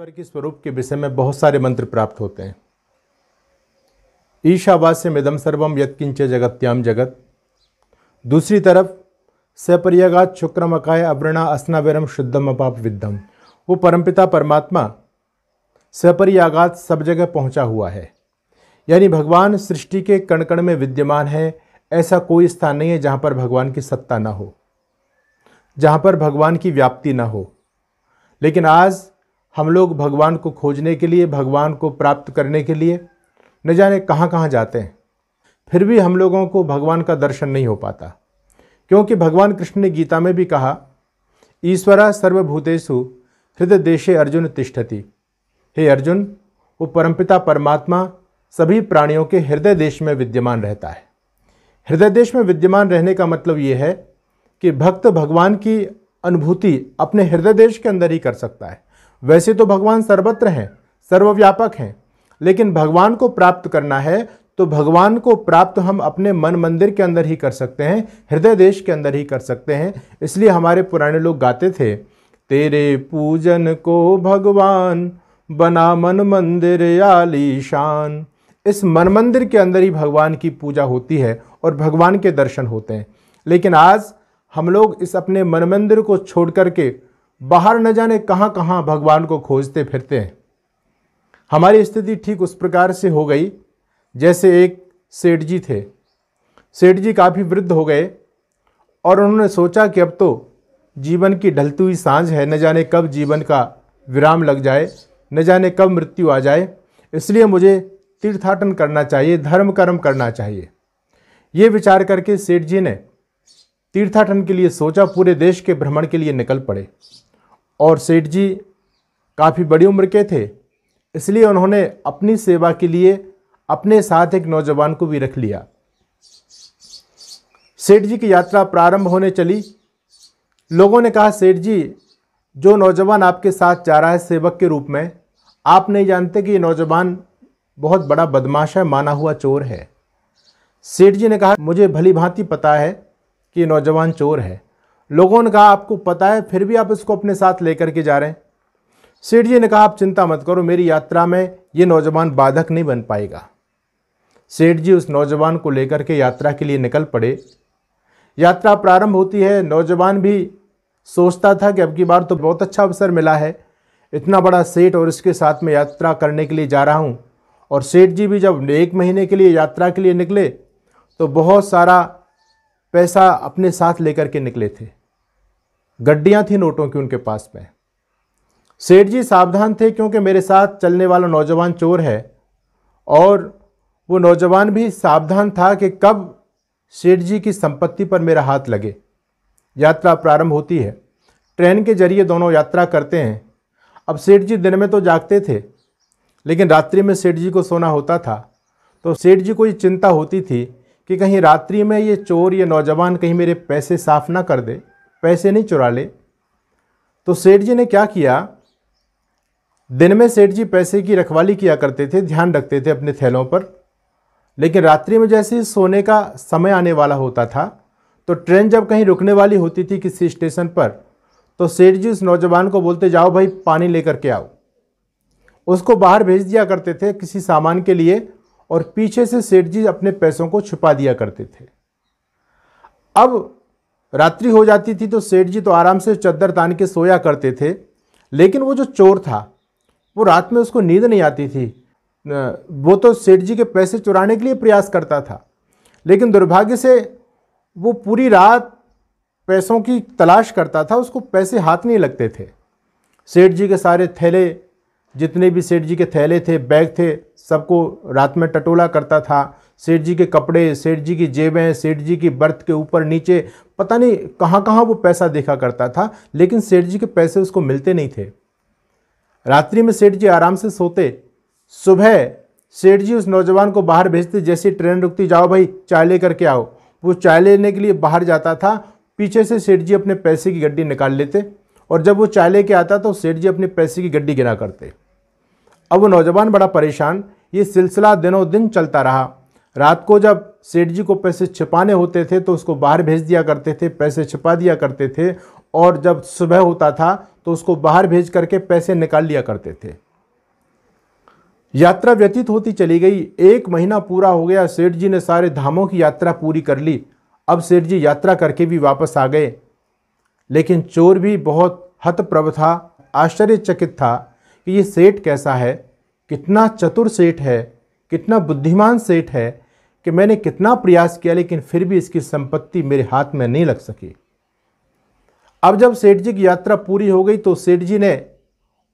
ईश्वर के स्वरूप के विषय में बहुत सारे मंत्र प्राप्त होते हैं। ईशावास्यमिदं सर्वम यत्किंच जगत्याम जगत। दूसरी तरफ सपर्यगात शुक्रमकाय अवृणा अस्नाविरम शुद्धम अपाप विद्धम। वो परमपिता परमात्मा सपर्यागात सब जगह पहुंचा हुआ है, यानी भगवान सृष्टि के कण कण में विद्यमान है। ऐसा कोई स्थान नहीं है जहाँ पर भगवान की सत्ता ना हो, जहाँ पर भगवान की व्याप्ति ना हो। लेकिन आज हम लोग भगवान को खोजने के लिए, भगवान को प्राप्त करने के लिए न जाने कहाँ कहाँ जाते हैं, फिर भी हम लोगों को भगवान का दर्शन नहीं हो पाता। क्योंकि भगवान कृष्ण ने गीता में भी कहा, ईश्वरा सर्वभूतेषु हृदय देशे अर्जुन तिष्ठति। हे अर्जुन, वो परमपिता परमात्मा सभी प्राणियों के हृदय देश में विद्यमान रहता है। हृदय देश में विद्यमान रहने का मतलब ये है कि भक्त भगवान की अनुभूति अपने हृदय देश के अंदर ही कर सकता है। वैसे तो भगवान सर्वत्र हैं, सर्वव्यापक हैं, लेकिन भगवान को प्राप्त करना है तो भगवान को प्राप्त हम अपने मन मंदिर के अंदर ही कर सकते हैं, हृदय देश के अंदर ही कर सकते हैं। इसलिए हमारे पुराने लोग गाते थे, तेरे पूजन को भगवान बना मन मंदिर आलीशान। इस मन मंदिर के अंदर ही भगवान की पूजा होती है और भगवान के दर्शन होते हैं। लेकिन आज हम लोग इस अपने मन मंदिर को छोड़ करके बाहर न जाने कहाँ कहाँ भगवान को खोजते फिरते हैं। हमारी स्थिति ठीक उस प्रकार से हो गई जैसे एक सेठ जी थे। सेठ जी काफ़ी वृद्ध हो गए और उन्होंने सोचा कि अब तो जीवन की ढलती हुई सांझ है, न जाने कब जीवन का विराम लग जाए, न जाने कब मृत्यु आ जाए। इसलिए मुझे तीर्थाटन करना चाहिए, धर्म कर्म करना चाहिए। ये विचार करके सेठ जी ने तीर्थाटन के लिए सोचा, पूरे देश के भ्रमण के लिए निकल पड़े। और सेठ जी काफ़ी बड़ी उम्र के थे, इसलिए उन्होंने अपनी सेवा के लिए अपने साथ एक नौजवान को भी रख लिया। सेठ जी की यात्रा प्रारंभ होने चली। लोगों ने कहा, सेठ जी, जो नौजवान आपके साथ जा रहा है सेवक के रूप में, आप नहीं जानते कि ये नौजवान बहुत बड़ा बदमाश है, माना हुआ चोर है। सेठ जी ने कहा, मुझे भली भांति पता है कि ये नौजवान चोर है। लोगों ने कहा, आपको पता है फिर भी आप इसको अपने साथ लेकर के जा रहे हैं। सेठ जी ने कहा, आप चिंता मत करो, मेरी यात्रा में ये नौजवान बाधक नहीं बन पाएगा। सेठ जी उस नौजवान को लेकर के यात्रा के लिए निकल पड़े। यात्रा प्रारंभ होती है। नौजवान भी सोचता था कि अब की बार तो बहुत अच्छा अवसर मिला है, इतना बड़ा सेठ और इसके साथ में यात्रा करने के लिए जा रहा हूँ। और सेठ जी भी जब 1 महीने के लिए यात्रा के लिए निकले तो बहुत सारा पैसा अपने साथ लेकर के निकले थे। गड्डियाँ थी नोटों की उनके पास में। सेठ जी सावधान थे क्योंकि मेरे साथ चलने वाला नौजवान चोर है, और वो नौजवान भी सावधान था कि कब सेठ जी की संपत्ति पर मेरा हाथ लगे। यात्रा प्रारंभ होती है। ट्रेन के जरिए दोनों यात्रा करते हैं। अब सेठ जी दिन में तो जागते थे, लेकिन रात्रि में सेठ जी को सोना होता था। तो सेठ जी को ये चिंता होती थी कि कहीं रात्रि में ये चोर, ये नौजवान कहीं मेरे पैसे साफ ना कर दे, पैसे नहीं चुरा ले। तो सेठ जी ने क्या किया, दिन में सेठ जी पैसे की रखवाली किया करते थे, ध्यान रखते थे अपने थैलों पर। लेकिन रात्रि में जैसे ही सोने का समय आने वाला होता था, तो ट्रेन जब कहीं रुकने वाली होती थी किसी स्टेशन पर, तो सेठ जी उस नौजवान को बोलते, जाओ भाई पानी लेकर के आओ। उसको बाहर भेज दिया करते थे किसी सामान के लिए, और पीछे से सेठ जी अपने पैसों को छुपा दिया करते थे। अब रात्रि हो जाती थी तो सेठ जी तो आराम से चद्दर तान के सोया करते थे, लेकिन वो जो चोर था वो रात में उसको नींद नहीं आती थी। वो तो सेठ जी के पैसे चुराने के लिए प्रयास करता था, लेकिन दुर्भाग्य से वो पूरी रात पैसों की तलाश करता था, उसको पैसे हाथ नहीं लगते थे। सेठ जी के सारे थैले, जितने भी सेठ जी के थैले थे, बैग थे, सबको रात में टटोला करता था। सेठ जी के कपड़े, सेठ जी की जेबें, सेठ जी की बर्थ के ऊपर नीचे पता नहीं कहाँ कहाँ वो पैसा देखा करता था, लेकिन सेठ जी के पैसे उसको मिलते नहीं थे। रात्रि में सेठ जी आराम से सोते। सुबह सेठ जी उस नौजवान को बाहर भेजते, जैसे ट्रेन रुकती, जाओ भाई चाय लेकर के आओ। वो चाय लेने के लिए बाहर जाता था, पीछे से सेठ जी अपने पैसे की गड्डी निकाल लेते, और जब वो चाय लेके आता तो सेठ जी अपने पैसे की गड्डी गिना करते। अब वो नौजवान बड़ा परेशान। ये सिलसिला दिनों दिन चलता रहा। रात को जब सेठ जी को पैसे छिपाने होते थे तो उसको बाहर भेज दिया करते थे, पैसे छिपा दिया करते थे, और जब सुबह होता था तो उसको बाहर भेज करके पैसे निकाल लिया करते थे। यात्रा व्यतीत होती चली गई। 1 महीना पूरा हो गया। सेठ जी ने सारे धामों की यात्रा पूरी कर ली। अब सेठ जी यात्रा करके भी वापस आ गए, लेकिन चोर भी बहुत हतप्रभ था, आश्चर्यचकित था कि ये सेठ कैसा है, कितना चतुर सेठ है, कितना बुद्धिमान सेठ है कि मैंने कितना प्रयास किया लेकिन फिर भी इसकी संपत्ति मेरे हाथ में नहीं लग सकी। अब जब सेठ जी की यात्रा पूरी हो गई तो सेठ जी ने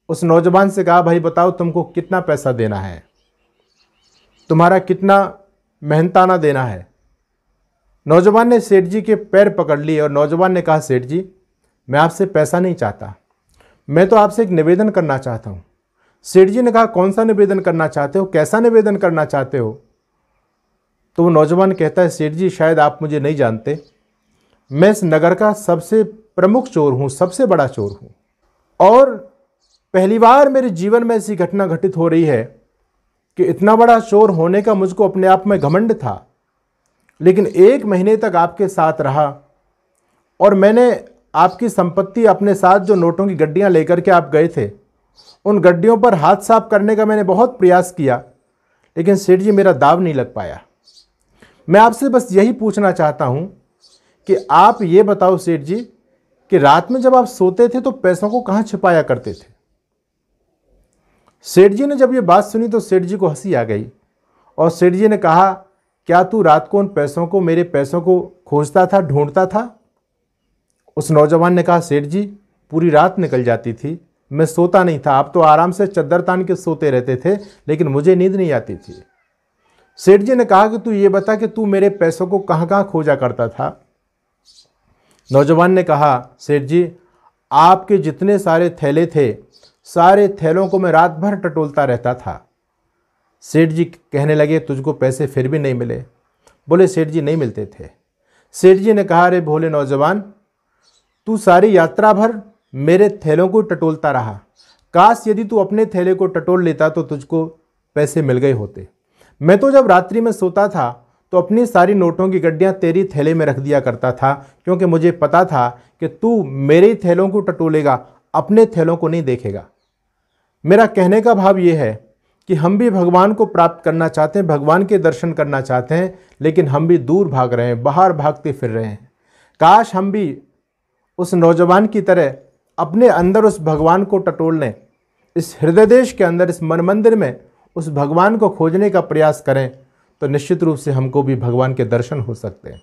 उस नौजवान से कहा, भाई बताओ तुमको कितना पैसा देना है, तुम्हारा कितना मेहनताना देना है। नौजवान ने सेठ जी के पैर पकड़ लिए और नौजवान ने कहा, सेठ जी मैं आपसे पैसा नहीं चाहता, मैं तो आपसे एक निवेदन करना चाहता हूँ। सेठ जी ने कहा, कौन सा निवेदन करना चाहते हो, कैसा निवेदन करना चाहते हो? तो वो नौजवान कहता है, सेठ जी शायद आप मुझे नहीं जानते, मैं इस नगर का सबसे प्रमुख चोर हूँ, सबसे बड़ा चोर हूँ, और पहली बार मेरे जीवन में ऐसी घटना घटित हो रही है कि इतना बड़ा चोर होने का मुझको अपने आप में घमंड था, लेकिन 1 महीने तक आपके साथ रहा और मैंने आपकी संपत्ति अपने साथ जो नोटों की गड्डियां लेकर के आप गए थे, उन गड्डियों पर हाथ साफ करने का मैंने बहुत प्रयास किया, लेकिन सेठ जी मेरा दाव नहीं लग पाया। मैं आपसे बस यही पूछना चाहता हूं कि आप ये बताओ सेठ जी कि रात में जब आप सोते थे तो पैसों को कहां छिपाया करते थे? सेठ जी ने जब ये बात सुनी तो सेठ जी को हंसी आ गई और सेठ जी ने कहा, क्या तू रात को उन पैसों को, मेरे पैसों को खोजता था, ढूंढता था? उस नौजवान ने कहा, सेठ जी पूरी रात निकल जाती थी, मैं सोता नहीं था, आप तो आराम से चद्दर तान के सोते रहते थे, लेकिन मुझे नींद नहीं आती थी। सेठ जी ने कहा कि तू ये बता कि तू मेरे पैसों को कहाँ कहाँ खोजा करता था? नौजवान ने कहा, सेठ जी आपके जितने सारे थैले थे, सारे थैलों को मैं रात भर टटोलता रहता था। सेठ जी कहने लगे, तुझको पैसे फिर भी नहीं मिले? बोले, सेठ जी नहीं मिलते थे। सेठ जी ने कहा, अरे भोले नौजवान, तू सारी यात्रा भर मेरे थैलों को टटोलता रहा, काश यदि तू अपने थैले को टटोल लेता तो तुझको पैसे मिल गए होते। मैं तो जब रात्रि में सोता था तो अपनी सारी नोटों की गड्डियां तेरी थैले में रख दिया करता था, क्योंकि मुझे पता था कि तू मेरे थैलों को टटोलेगा, अपने थैलों को नहीं देखेगा। मेरा कहने का भाव ये है कि हम भी भगवान को प्राप्त करना चाहते हैं, भगवान के दर्शन करना चाहते हैं, लेकिन हम भी दूर भाग रहे हैं, बाहर भागते फिर रहे हैं। काश हम भी उस नौजवान की तरह अपने अंदर उस भगवान को टटोल लें, इस हृदय देश के अंदर, इस मन मंदिर में उस भगवान को खोजने का प्रयास करें, तो निश्चित रूप से हमको भी भगवान के दर्शन हो सकते हैं।